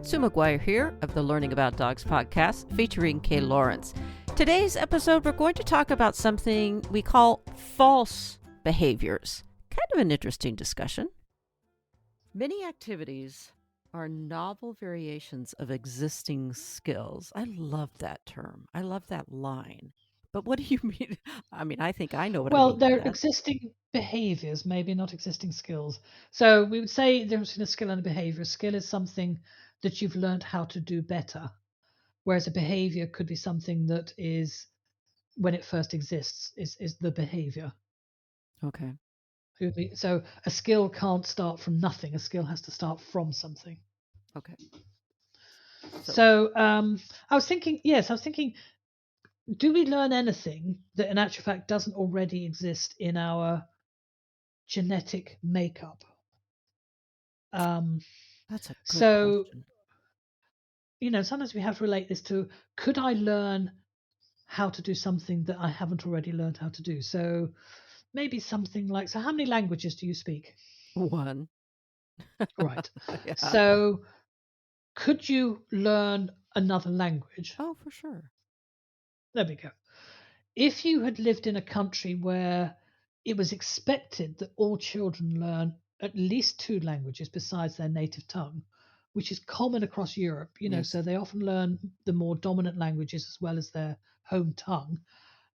Sue McGuire here of the Learning About Dogs podcast featuring Kay Laurence. Today's episode, we're going to talk about something we call false behaviors. Kind of an interesting discussion. Many activities are novel variations of existing skills. I love that term. I love that line. But what do you mean? I mean, I think I know what I Well, mean by they're that. existing behaviors, maybe not existing skills. So we would say there's between a skill and a behavior. A skill is something that you've learned how to do better, whereas a behavior could be something that is, when it first exists, is the behavior. Okay. So a skill can't start from nothing. A skill has to start from something. Okay. So I was thinking, do we learn anything that in actual fact doesn't already exist in our genetic makeup? That's a good So, question. sometimes we have to relate this to, could I learn how to do something that I haven't already learned how to do? So maybe something like, so how many languages do you speak? One. Right. Yeah. So could you learn another language? Oh, for sure. There we go. If you had lived in a country where it was expected that all children learn at least two languages besides their native tongue, which is common across Europe, Yes. so they often learn the more dominant languages as well as their home tongue.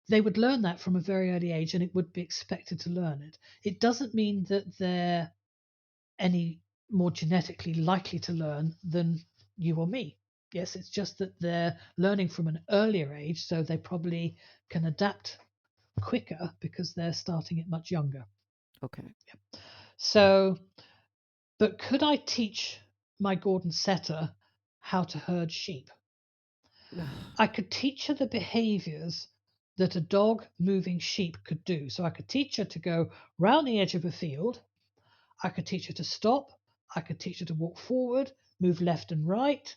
They would learn that from a very early age and it would be expected to learn it. It doesn't mean that they're any more genetically likely to learn than you or me. Yes, it's just that they're learning from an earlier age, so they probably can adapt quicker because they're starting it much younger. Okay. So, but could I teach my Gordon setter how to herd sheep? I could teach her the behaviors that a dog moving sheep could do. So I could teach her to go round the edge of a field. I could teach her to stop. I could teach her to walk forward, move left and right.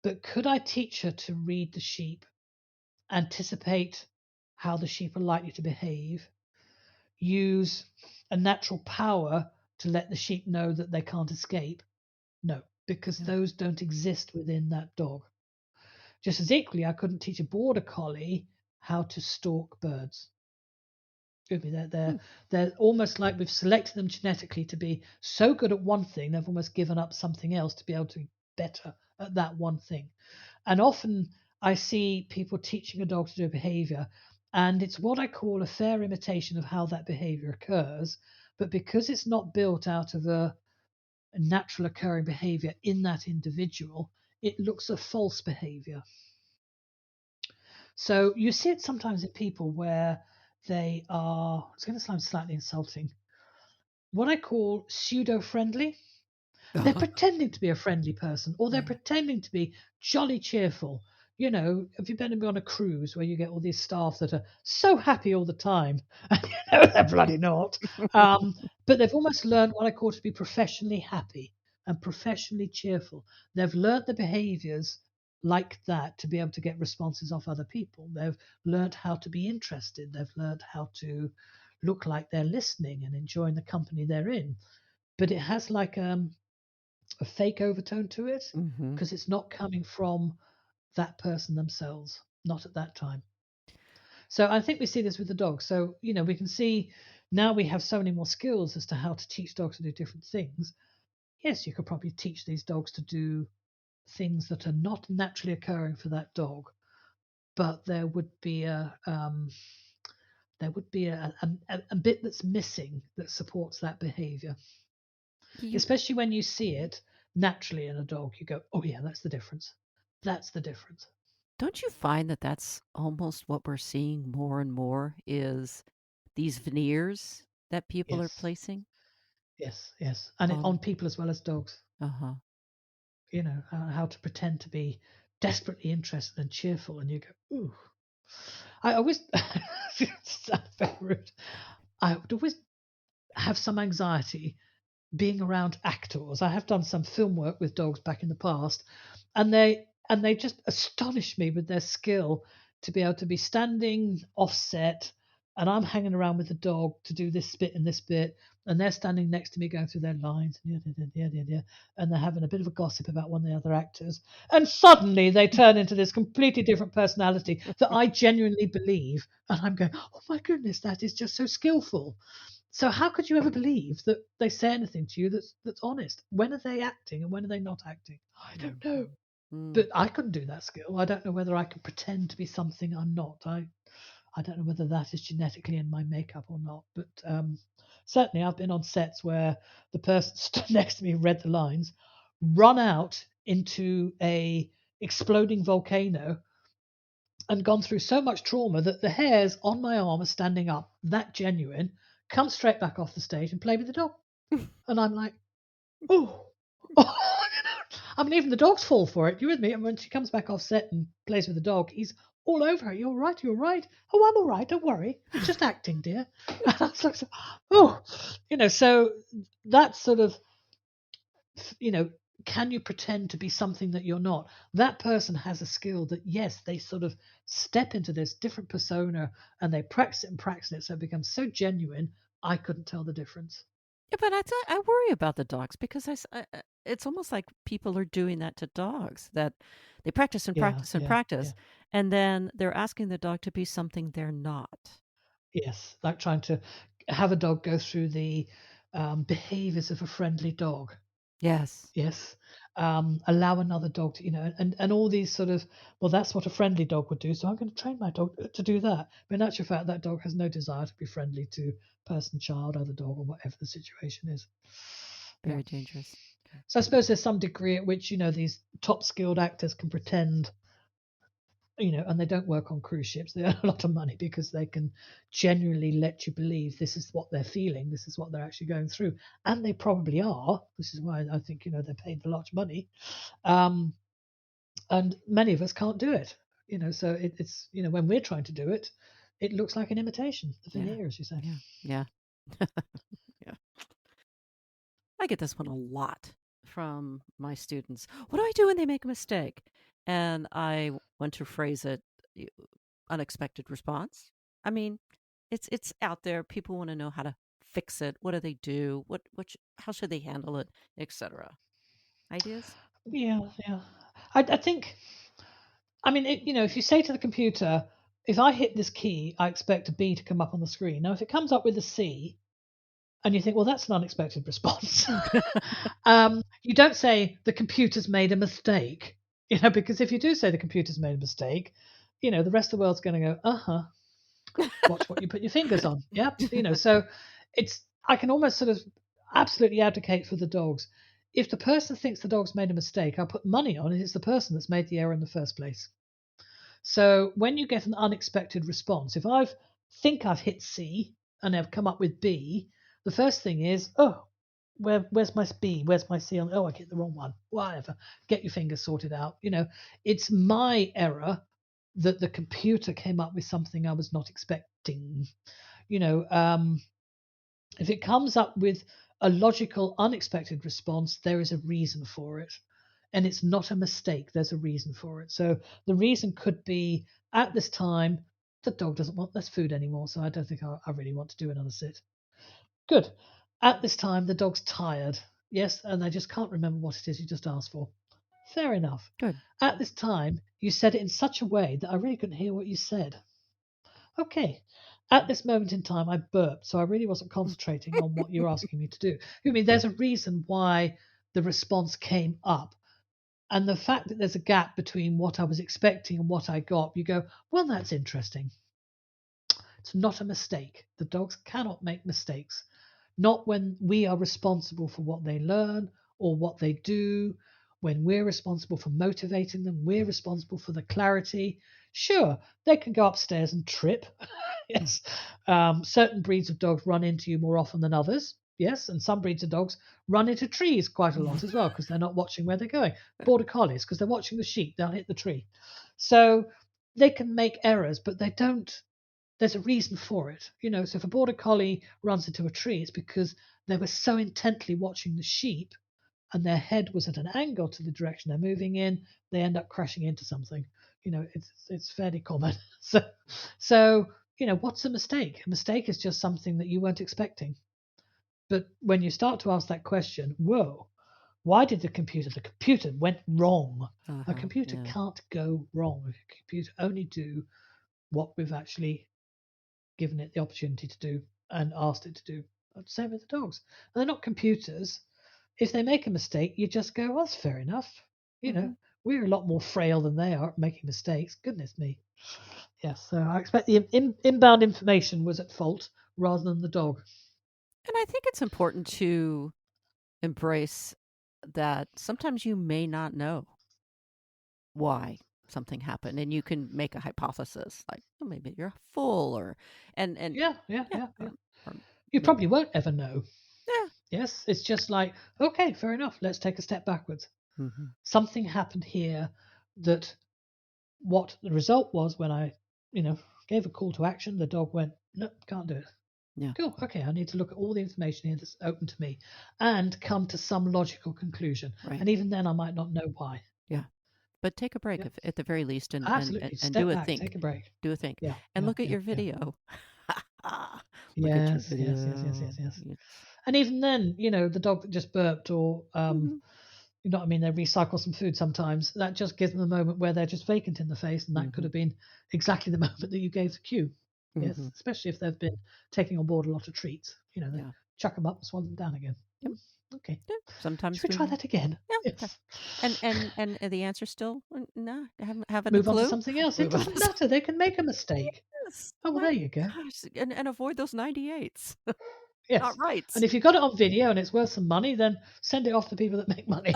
But could I teach her to read the sheep, anticipate how the sheep are likely to behave, use a natural power to let the sheep know that they can't escape? No, because Yeah. those don't exist within that dog. Just as equally, I couldn't teach a border collie how to stalk birds. They're almost like we've selected them genetically to be so good at one thing, they've almost given up something else to be able to be better at that one thing. And often I see people teaching a dog to do a behavior, and it's what I call a fair imitation of how that behavior occurs. But because it's not built out of a natural occurring behavior in that individual, it looks a false behavior. So you see it sometimes in people where they are, it's going to sound slightly insulting, what I call pseudo friendly. They're pretending to be a friendly person, or they're Yeah. pretending to be jolly cheerful. Have you been on a cruise where you get all these staff that are so happy all the time? And they're bloody not. But they've almost learned what I call to be professionally happy and professionally cheerful. They've learned the behaviors like that to be able to get responses off other people. They've learned how to be interested. They've learned how to look like they're listening and enjoying the company they're in. But it has like a fake overtone to it Mm-hmm. because it's not coming from that person themselves, not at that time. So I think we see this with the dogs. So, we can see now we have so many more skills as to how to teach dogs to do different things. Yes, you could probably teach these dogs to do things that are not naturally occurring for that dog, but there would be a bit that's missing that supports that behavior. Especially when you see it naturally in a dog, you go, oh yeah, that's the difference. That's the difference. Don't you find that that's almost what we're seeing more and more is these veneers that people are Yes, placing yes, and on? on people as well as dogs. Uh-huh. How to pretend to be desperately interested and cheerful, and you go, ooh. I always, it's very rude. I would always have some anxiety being around actors. I have done some film work with dogs back in the past, and they just astonish me with their skill to be able to be standing offset, and I'm hanging around with the dog to do this bit and this bit, and they're standing next to me going through their lines, and they're having a bit of a gossip about one of the other actors, and suddenly they turn into this completely different personality that I genuinely believe, and I'm going, oh my goodness, that is just so skillful. So how could you ever believe that they say anything to you that's honest? When are they acting and when are they not acting? I don't know. Mm. But I couldn't do that skill. I don't know whether I can pretend to be something I'm not. I don't know whether that is genetically in my makeup or not. But certainly, I've been on sets where the person stood next to me read the lines, run out into a exploding volcano, and gone through so much trauma that the hairs on my arm are standing up. That genuine, come straight back off the stage and play with the dog. And I'm like, oh, I mean, even the dogs fall for it. You with me? And when she comes back off set and plays with the dog, he's all over her. You're right. You're right. Oh, I'm all right. Don't worry. It's just acting, dear. And I was like, oh, so that's sort of, you know, can you pretend to be something that you're not? That person has a skill that, yes, they sort of step into this different persona and they practice it and practice it. So it becomes so genuine. I couldn't tell the difference. Yeah, but I worry about the dogs because it's almost like people are doing that to dogs, that they practice and Yeah, practice and yeah, yeah. practice, and then they're asking the dog to be something they're not. Yes, like trying to have a dog go through the behaviors of a friendly dog. Yes. Yes, allow another dog to, and all these sort of, well, that's what a friendly dog would do. So I'm going to train my dog to do that. But in actual fact, that dog has no desire to be friendly to person, child, other dog, or whatever the situation is. Yeah. Very dangerous. Okay. So I suppose there's some degree at which these top skilled actors can pretend, and they don't work on cruise ships. They earn a lot of money because they can genuinely let you believe this is what they're feeling, this is what they're actually going through, and they probably are. This is why I think they're paid a lot of money, um, and many of us can't do it. So it's when we're trying to do it, it looks like an imitation, the Yeah. veneer, as you say. Yeah. Yeah. Yeah. I get this one a lot from my students. What do I do when they make a mistake? And I want to phrase it y- unexpected response. I mean, it's out there. People want to know how to fix it. What do they do? How should they handle it, etc. Ideas? Yeah, yeah. I think. I mean, if you say to the computer, if I hit this key, I expect a B to come up on the screen. Now, if it comes up with a C, and you think, well, that's an unexpected response. You don't say the computer's made a mistake, because if you do say the computer's made a mistake, the rest of the world's going to go, watch what you put your fingers on. Yep. So I can almost sort of absolutely advocate for the dogs. If the person thinks the dog's made a mistake, I'll put money on it. It's the person that's made the error in the first place. So when you get an unexpected response, if I think I've hit C and I've come up with B, the first thing is, oh, where's my B? Where's my C? Oh, I hit the wrong one. Whatever. Get your fingers sorted out. It's my error that the computer came up with something I was not expecting. You know, um, if it comes up with a logical, unexpected response, there is a reason for it. And it's not a mistake, there's a reason for it. So the reason could be at this time, the dog doesn't want this food anymore, so I don't think I really want to do another sit. Good. At this time, the dog's tired. Yes, and they just can't remember what it is you just asked for. Fair enough. Good. At this time, you said it in such a way that I really couldn't hear what you said. Okay. At this moment in time, I burped, so I really wasn't concentrating on what you're asking me to do. I mean, there's a reason why the response came up. And the fact that there's a gap between what I was expecting and what I got, you go, well, that's interesting. It's not a mistake. The dogs cannot make mistakes. Not when we are responsible for what they learn or what they do, when we're responsible for motivating them, we're responsible for the clarity. Sure, they can go upstairs and trip. Yes. Certain breeds of dogs run into you more often than others. Yes, and some breeds of dogs run into trees quite a lot as well because they're not watching where they're going. Border collies, because they're watching the sheep, they'll hit the tree. So they can make errors, but they don't. There's a reason for it. So if a border collie runs into a tree, it's because they were so intently watching the sheep and their head was at an angle to the direction they're moving in, they end up crashing into something. It's fairly common. So what's a mistake? A mistake is just something that you weren't expecting. But when you start to ask that question, whoa, why did the computer went wrong? A computer can't go wrong. A computer only do what we've actually given it the opportunity to do and asked it to do. Same with the dogs. They're not computers. If they make a mistake, you just go, well, that's fair enough. We're a lot more frail than they are at making mistakes. Goodness me. Yes, so I expect the inbound information was at fault rather than the dog. And I think it's important to embrace that sometimes you may not know why something happened, and you can make a hypothesis like, oh, maybe you're full, or and Yeah. or You probably won't ever know. yeah. Yes, it's just like, okay, fair enough. Let's take a step backwards. Something happened here that what the result was when I, gave a call to action, the dog went, no, can't do it. Yeah. Cool. Okay, I need to look at all the information here that's open to me and come to some logical conclusion. Right. And even then, I might not know why. Yeah. But take a break at the very least, and Absolutely. and Step do a back, think. take a break. Do a think. Yeah. And look at your video. Look at your video. Yes. And even then, the dog that just burped, or you know what I mean, they recycle some food sometimes. That just gives them a moment where they're just vacant in the face, and that could have been exactly the moment that you gave the cue. Yes, especially if they've been taking on board a lot of treats. They chuck them up and swallow them down again. Yep. Okay. Yeah. Sometimes should we try that again? Yeah. Yes. And the answer still no. Haven't move a clue? on to something else. It doesn't matter. They can make a mistake. Yes. Oh, well, there you go. Gosh, and avoid those 98s. Yes. Not right. And if you've got it on video and it's worth some money, then send it off to people that make money.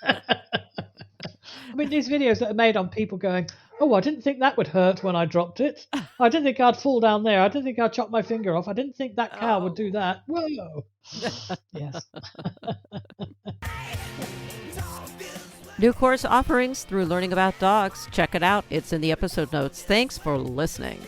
I mean, these videos that are made on people going, oh, I didn't think that would hurt when I dropped it. I didn't think I'd fall down there. I didn't think I'd chop my finger off. I didn't think that cow would do that. Whoa. Yes. New course offerings through Learning About Dogs. Check it out. It's in the episode notes. Thanks for listening.